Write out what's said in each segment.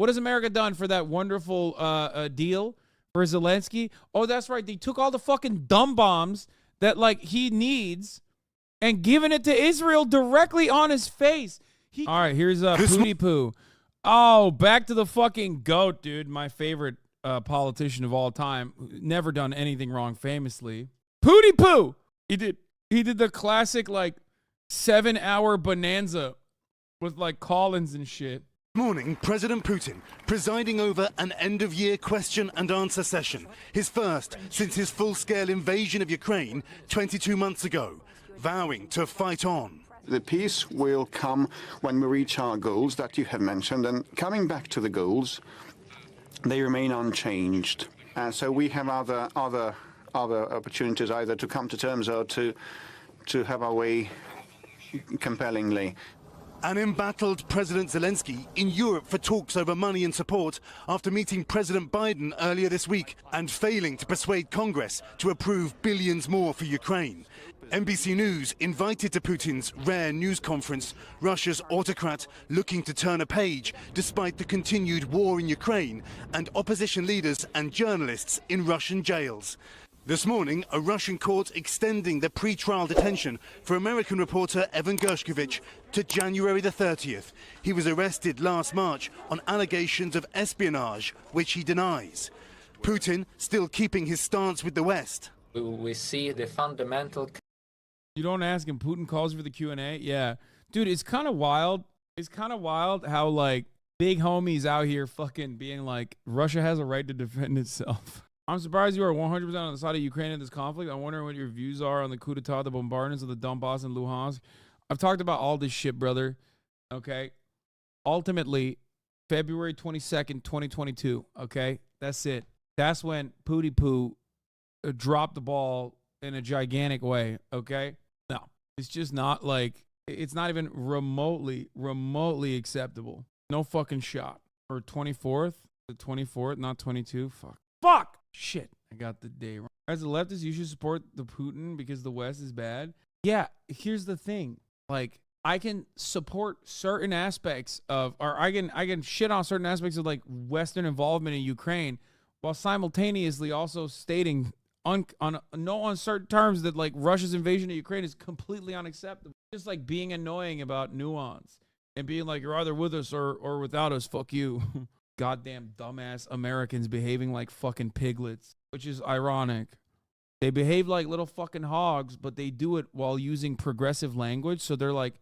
What has America done for that wonderful deal for Zelensky? Oh, that's right. They took all the fucking dumb bombs that like he needs and given it to Israel directly on his face. All right, here's Pooty Poo. Oh, back to the fucking GOAT, dude. My favorite politician of all time. Never done anything wrong, famously. Pooty Poo. He did the classic like 7-hour bonanza with like Collins and shit. Morning, President Putin presiding over an end-of-year question and answer session, his first since his full-scale invasion of Ukraine 22 months ago, vowing to fight on. The peace will come when we reach our goals that you have mentioned, and coming back to the goals, they remain unchanged. So we have other opportunities either to come to terms or to have our way compellingly. An embattled President Zelensky in Europe for talks over money and support after meeting President Biden earlier this week and failing to persuade Congress to approve billions more for Ukraine. NBC News invited to Putin's rare news conference Russia's autocrat looking to turn a page despite the continued war in Ukraine and opposition leaders and journalists in Russian jails. This morning, a Russian court extending the pre-trial detention for American reporter Evan Gershkovich to January the 30th. He was arrested last March on allegations of espionage, which he denies. Putin still keeping his stance with the West. We see the fundamental... You don't ask him. Putin calls for the Q&A? Yeah. Dude, it's kind of wild. It's kind of wild how, like, big homies out here fucking being like, Russia has a right to defend itself. I'm surprised you are 100% on the side of Ukraine in this conflict. I'm wondering what your views are on the coup d'etat, the bombardments of the Donbass and Luhansk. I've talked about all this shit, brother. Okay? Ultimately, February 22nd, 2022. Okay? That's it. That's when Pooty Poo dropped the ball in a gigantic way. Okay? No. It's just not like, it's not even remotely acceptable. No fucking shot. Or 24th? The 24th, not 22? Fuck! Shit, I got the day wrong. As a leftist, you should support the Putin because the West is bad. Yeah, here's the thing. Like, I can support certain aspects of, or I can shit on certain aspects of like Western involvement in Ukraine, while simultaneously also stating on no uncertain terms that like Russia's invasion of Ukraine is completely unacceptable. Just like being annoying about nuance and being like, you're either with us or without us. Fuck you. Goddamn dumbass Americans behaving like fucking piglets, which is ironic. They behave like little fucking hogs, but they do it while using progressive language. So they're like,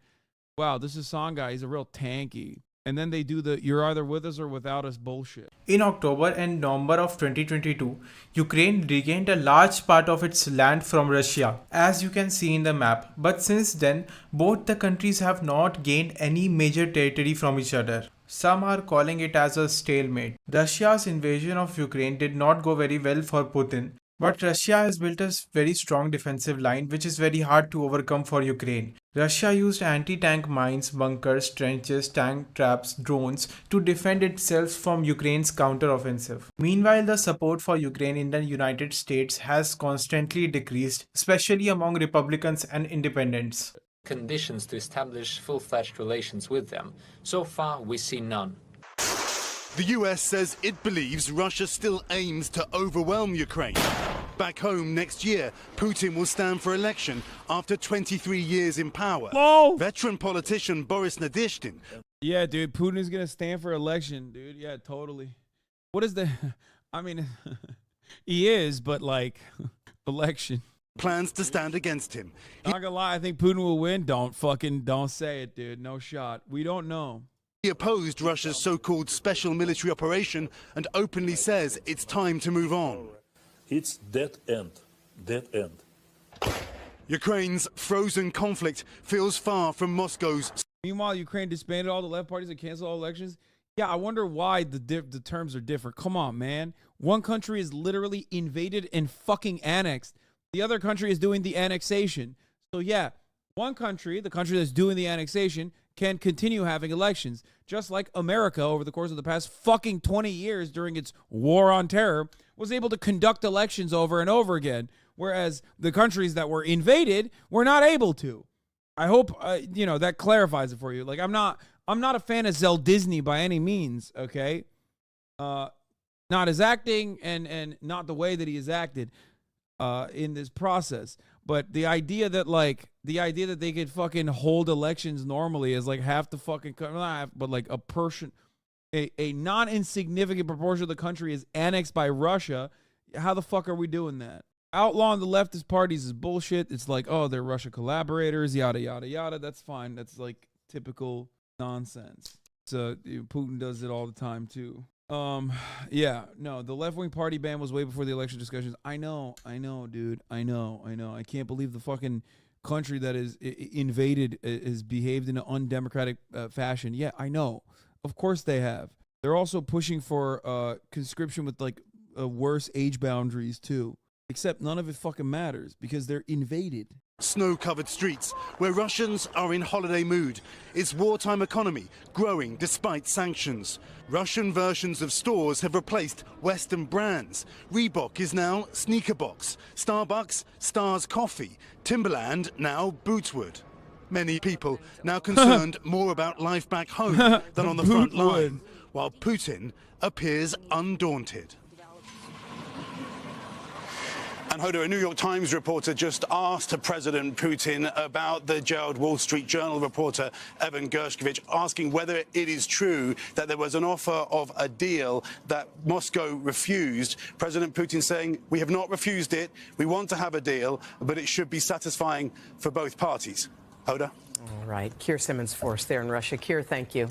wow, this Hassan guy, he's a real tanky. And then they do the you're either with us or without us bullshit. In October and November of 2022, Ukraine regained a large part of its land from Russia, as you can see in the map. But since then, both the countries have not gained any major territory from each other. Some are calling it as a stalemate. Russia's invasion of Ukraine did not go very well for Putin, but Russia has built a very strong defensive line which is very hard to overcome for Ukraine. Russia used anti-tank mines, bunkers, trenches, tank traps, drones to defend itself from Ukraine's counter-offensive. Meanwhile, the support for Ukraine in the United States has constantly decreased, especially among Republicans and independents. Conditions to establish full-fledged relations with them. So far, we see none. The US says it believes Russia still aims to overwhelm Ukraine. Back home next year, Putin will stand for election after 23 years in power. Whoa. Veteran politician Boris Nadezhdin. Yeah, dude, Putin's going to stand for election, dude. Yeah, totally. What is the... I mean, he is, but like, election. Plans to stand against him. Not gonna lie, I think Putin will win. Don't say it, dude. No shot. We don't know. He opposed Russia's so-called special military operation and openly says it's time to move on. It's dead end. Dead end. Ukraine's frozen conflict feels far from Moscow's. Meanwhile, Ukraine disbanded all the left parties and canceled all elections. Yeah, I wonder why the terms are different. Come on, man. One country is literally invaded and fucking annexed. The other country is doing the annexation. So yeah, one country, the country that's doing the annexation, can continue having elections. Just like America over the course of the past fucking 20 years during its war on terror was able to conduct elections over and over again. Whereas the countries that were invaded were not able to. I hope, that clarifies it for you. Like, I'm not I'm not a fan of Zell Disney by any means, okay? Not his acting and not the way that he has acted in this process. But the idea that they could fucking hold elections normally is like half the fucking, but like a person, a non-insignificant proportion of the country is annexed by Russia. How the fuck are we doing that? Outlawing the leftist parties is bullshit. It's like, oh, they're Russia collaborators, yada, yada, yada. That's fine. That's like typical nonsense. So Putin does it all the time too. Yeah, no, the left-wing party ban was way before the election discussions. I know, dude. I know. I can't believe the fucking country that is invaded is behaved in an undemocratic fashion. Yeah, I know. Of course they have. They're also pushing for conscription with like worse age boundaries too. Except none of it fucking matters because they're invaded. Snow-covered streets where Russians are in holiday mood. Its wartime economy growing despite sanctions. Russian versions of stores have replaced Western brands. Reebok is now Sneakerbox. Starbucks, Stars Coffee. Timberland now Bootswood. Many people now concerned more about life back home than on the front line, while Putin appears undaunted. And Hoda, a New York Times reporter just asked President Putin about the jailed Wall Street Journal reporter Evan Gershkovich, asking whether it is true that there was an offer of a deal that Moscow refused. President Putin saying, we have not refused it, we want to have a deal, but it should be satisfying for both parties. Hoda? All right. Keir Simmons for us there in Russia. Keir, thank you.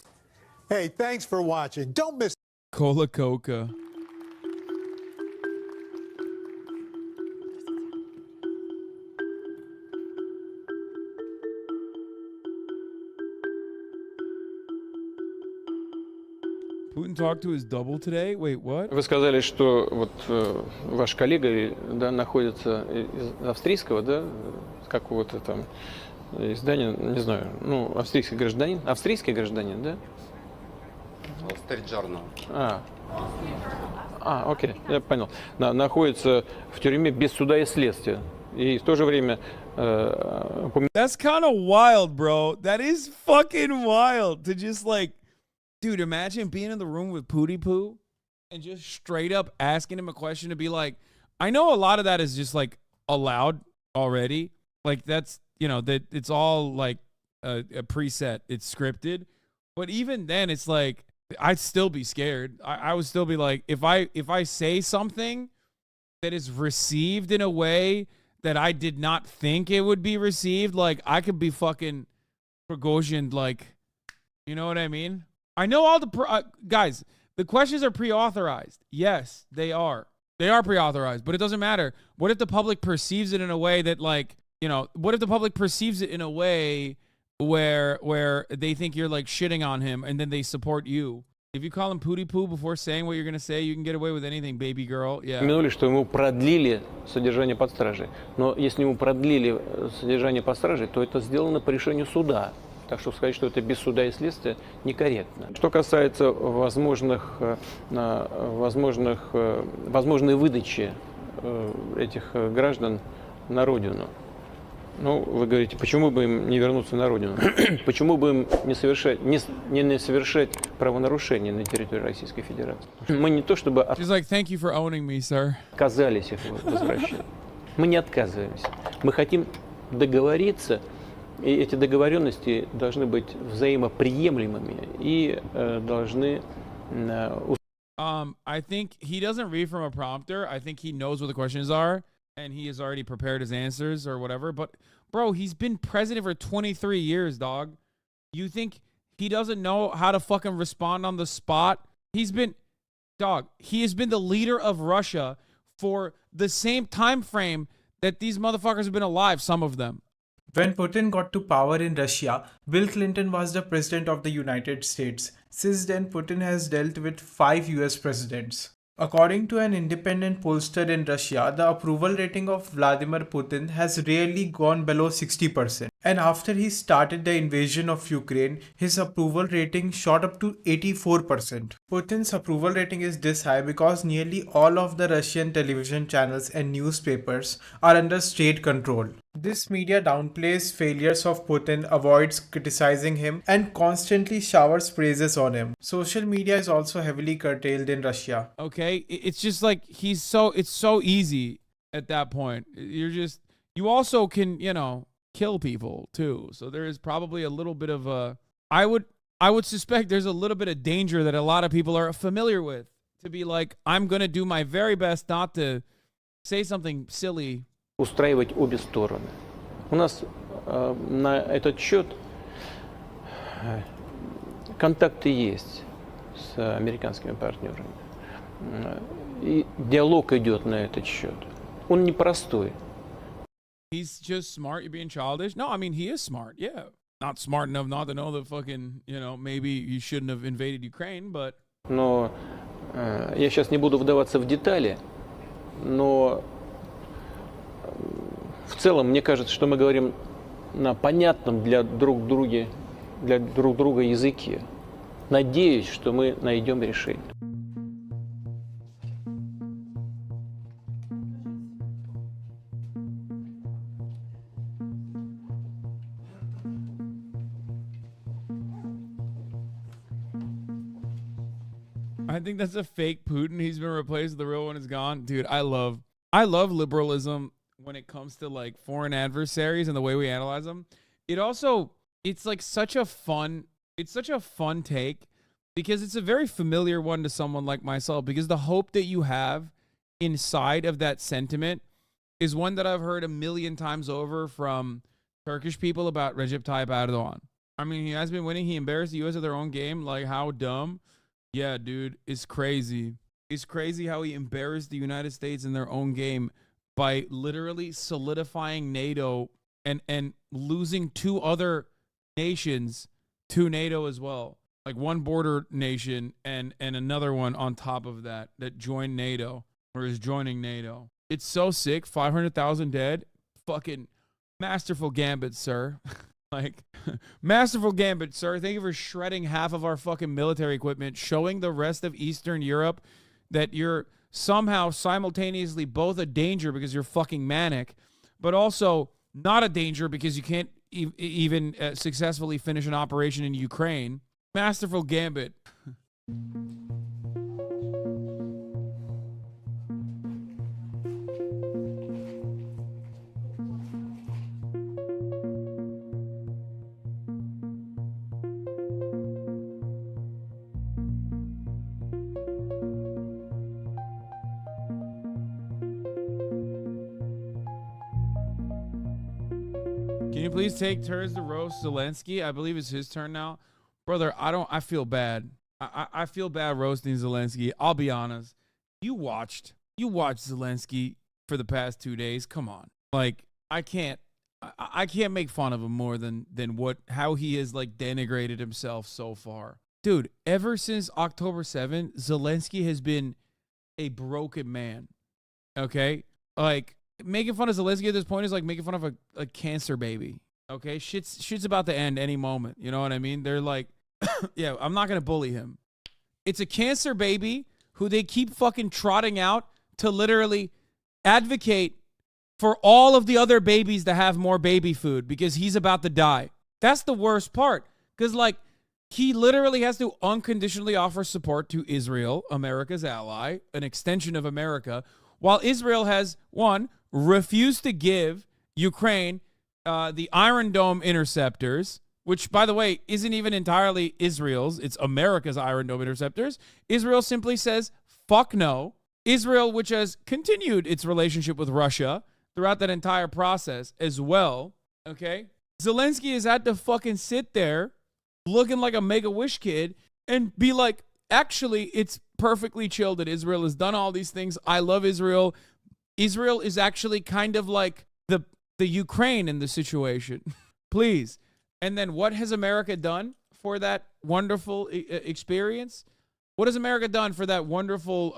Hey, thanks for watching. Don't miss Cola Coca. Putin talked to his double today? Wait, what? Вы сказали, что вот ваш коллега, да, находится из австрийского, да, какого-то там издания, не знаю, ну, австрийский гражданин, да? Wall Street Journal. Окей, я понял. Находится в тюрьме без суда и следствия. И в то же время... That's kind of wild, bro. That is fucking wild to just like... Dude, imagine being in the room with Pootie Poo and just straight up asking him a question to be like, I know a lot of that is just like allowed already. Like that's, you know, that it's all like a preset. It's scripted. But even then it's like, I'd still be scared. I would still be like, if I say something that is received in a way that I did not think it would be received, like I could be fucking Prigozhin, like, you know what I mean? I know all the guys, the questions are pre-authorized. Yes, they are. They are pre-authorized, but it doesn't matter. What if the public perceives it in a way that like, you know, what if the public perceives it in a way where they think you're like shitting on him and then they support you? If you call him Pootie Poo before saying what you're going to say, you can get away with anything, baby girl. Yeah. Упомянули, что ему продлили содержание под стражей. Но если ему продлили содержание под стражей, то это сделано по решению суда. Так что сказать, что это без суда и следствия, некорректно. Что касается возможной выдачи этих граждан на родину. Ну, вы говорите, почему бы им не вернуться на родину? Почему бы им не совершать правонарушения на территории Российской Федерации? Мы не то чтобы отказались их возвращать. Мы не отказываемся. Мы хотим договориться. И эти договоренности должны быть взаимоприемлемыми и должны... I think he doesn't read from a prompter. I think he knows what the questions are, and he has already prepared his answers or whatever. But, bro, he's been president for 23 years, dog. You think he doesn't know how to fucking respond on the spot? He has been the leader of Russia for the same time frame that these motherfuckers have been alive, some of them. When Putin got to power in Russia, Bill Clinton was the president of the United States. Since then, Putin has dealt with 5 US presidents. According to an independent pollster in Russia, the approval rating of Vladimir Putin has rarely gone below 60%. And after he started the invasion of Ukraine, his approval rating shot up to 84%. Putin's approval rating is this high because nearly all of the Russian television channels and newspapers are under state control. This media downplays failures of Putin, avoids criticizing him, and constantly showers praises on him. Social media is also heavily curtailed in Russia. Okay, it's just like it's so easy at that point. You also can, kill people too. So there is probably a little bit of I would suspect there's a little bit of danger that a lot of people are familiar with, to be like, I'm going to do my very best not to say something silly. Устраивать обе стороны. У нас на этот счет контакты есть с американскими партнерами. И диалог идет на этот счет. Он непростой. He's just smart. You're being childish. No, I mean, he is smart. Yeah. Not smart enough not to know that fucking, maybe you shouldn't have invaded Ukraine, but... Но я сейчас не буду вдаваться в детали, но в целом мне кажется, что мы говорим на понятном для друг друга языке. Надеюсь, что мы найдем решение. I think that's a fake Putin. He's been replaced. The real one is gone. Dude, I love liberalism when it comes to like foreign adversaries and the way we analyze them. It's like such a fun take, because it's a very familiar one to someone like myself, because the hope that you have inside of that sentiment is one that I've heard a million times over from Turkish people about Recep Tayyip Erdogan. I mean, he has been winning. He embarrassed the U.S. at their own game. Like, how dumb? Yeah, dude, it's crazy. It's crazy how he embarrassed the United States in their own game by literally solidifying NATO and losing two other nations to NATO as well. Like one border nation and another one on top of that joined NATO or is joining NATO. It's so sick. 500,000 dead. Fucking masterful gambit, sir. Like, masterful gambit, sir. Thank you for shredding half of our fucking military equipment, showing the rest of Eastern Europe that you're somehow simultaneously both a danger because you're fucking manic, but also not a danger because you can't even successfully finish an operation in Ukraine. Masterful gambit. Can you please take turns to roast Zelensky? I believe it's his turn now. Brother, I feel bad. I feel bad roasting Zelensky. I'll be honest. You watched Zelensky for the past 2 days. Come on. Like, I can't make fun of him more than how he has like denigrated himself so far. Dude, ever since October 7th, Zelensky has been a broken man. Okay? Like, making fun of Zelensky at this point is like making fun of a cancer baby. Okay? Shit's about to end any moment. You know what I mean? They're like, yeah, I'm not going to bully him. It's a cancer baby who they keep fucking trotting out to literally advocate for all of the other babies to have more baby food because he's about to die. That's the worst part. Because, like, he literally has to unconditionally offer support to Israel, America's ally, an extension of America, while Israel has, one, refused to give Ukraine the Iron Dome interceptors, which, by the way, isn't even entirely Israel's. It's America's Iron Dome interceptors. Israel simply says, fuck no. Israel, which has continued its relationship with Russia throughout that entire process as well, okay? Zelensky has had to fucking sit there looking like a Make-A-Wish kid and be like, actually, it's perfectly chill that Israel has done all these things. I love Israel. Israel is actually kind of like the Ukraine in the situation. Please. And then what has America done for that wonderful experience? What has America done for that wonderful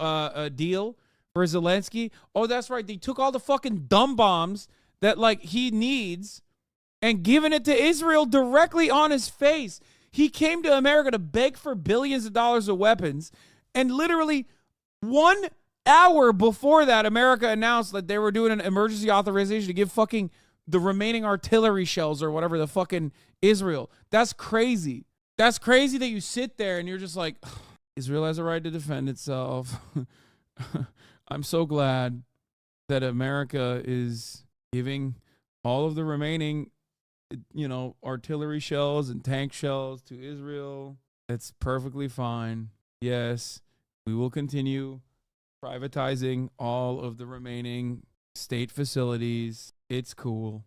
deal for Zelensky? Oh, that's right. They took all the fucking dumb bombs that like he needs and given it to Israel directly on his face. He came to America to beg for billions of dollars of weapons, and literally 1 hour before that, America announced that they were doing an emergency authorization to give fucking the remaining artillery shells or whatever, the fucking Israel. That's crazy. That's crazy that you sit there and you're just like, Israel has a right to defend itself. I'm so glad that America is giving all of the remaining, artillery shells and tank shells to Israel. It's perfectly fine. Yes, we will continue privatizing all of the remaining state facilities. It's cool.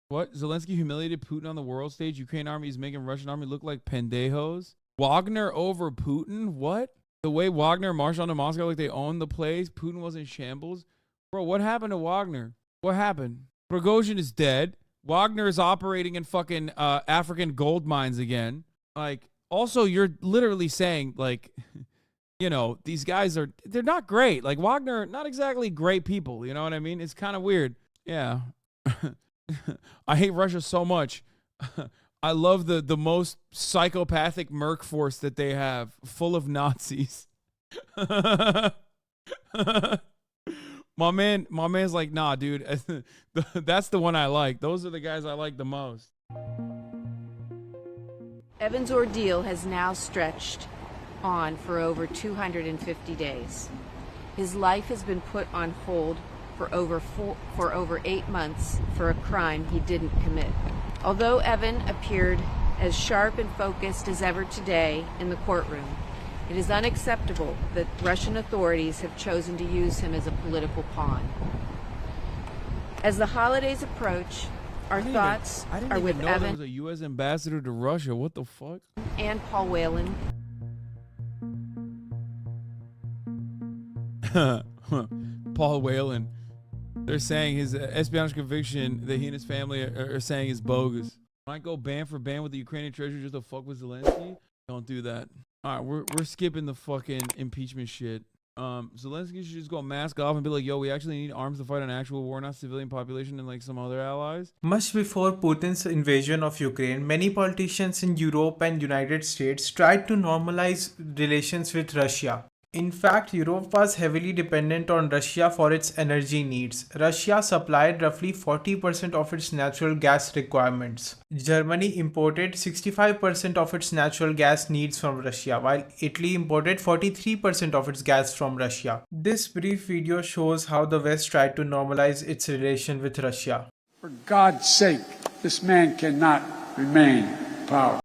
What? Zelensky humiliated Putin on the world stage. Ukraine army is making Russian army look like pendejos. Wagner over Putin? What? The way Wagner marched onto Moscow like they owned the place. Putin was in shambles. Bro, what happened to Wagner? What happened? Prigozhin is dead. Wagner is operating in fucking African gold mines again. Like, also, you're literally saying, like, these guys they're not great. Like, Wagner, not exactly great people. You know what I mean? It's kind of weird. Yeah. I hate Russia so much. I love the most psychopathic merc force that they have, full of Nazis. My man's like, nah, dude. That's the one I like. Those are the guys I like the most. Evan's ordeal has now stretched on for over 250 days. His life has been put on hold for over 8 months for a crime he didn't commit. Although Evan appeared as sharp and focused as ever today in the courtroom, it is unacceptable that Russian authorities have chosen to use him as a political pawn. As the holidays approach, our thoughts are with Evan. Evan Was a U.S. ambassador to Russia. What the fuck? and Paul Whelan. Paul Whelan. They're saying his espionage conviction that he and his family are saying is bogus. Might go band for band with the Ukrainian treasury just to fuck with Zelensky. Don't do that. All right, we're skipping the fucking impeachment shit. Zelensky should just go mask off and be like, yo, we actually need arms to fight an actual war, not civilian population and like some other allies. Much before Putin's invasion of Ukraine, many politicians in Europe and United States tried to normalize relations with Russia. In fact, Europe was heavily dependent on Russia for its energy needs. Russia supplied roughly 40% of its natural gas requirements. Germany imported 65% of its natural gas needs from Russia, while Italy imported 43% of its gas from Russia. This brief video shows how the West tried to normalize its relation with Russia. For God's sake, this man cannot remain in power.